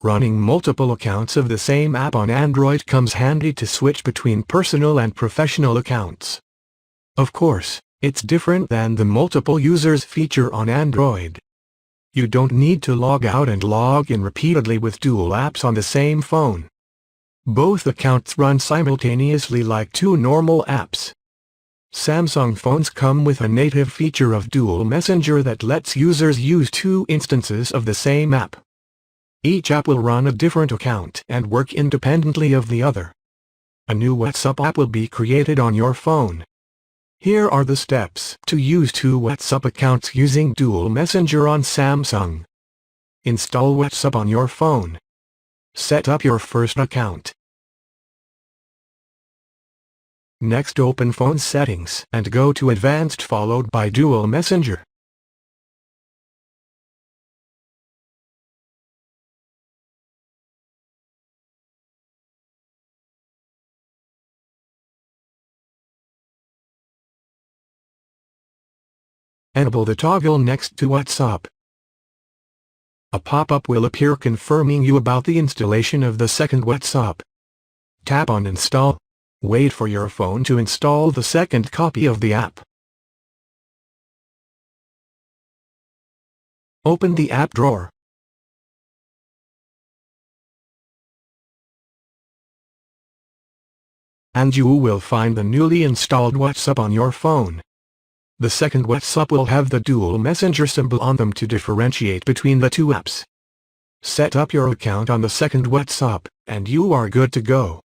Running multiple accounts of the same app on Android comes handy to switch between personal and professional accounts. Of course, it's different than the multiple users feature on Android. You don't need to log out and log in repeatedly with dual apps on the same phone. Both accounts run simultaneously like two normal apps. Samsung phones come with a native feature of Dual Messenger that lets users use two instances of the same app. Each app will run a different account and work independently of the other. A new WhatsApp app will be created on your phone. Here are the steps to use two WhatsApp accounts using Dual Messenger on Samsung. Install WhatsApp on your phone. Set up your first account. Next, open Phone Settings and go to Advanced followed by Dual Messenger. Enable the toggle next to WhatsApp. A pop-up will appear confirming you about the installation of the second WhatsApp. Tap on Install. Wait for your phone to install the second copy of the app. Open the app drawer. And you will find the newly installed WhatsApp on your phone. The second WhatsApp will have the Dual Messenger symbol on them to differentiate between the two apps. Set up your account on the second WhatsApp, and you are good to go.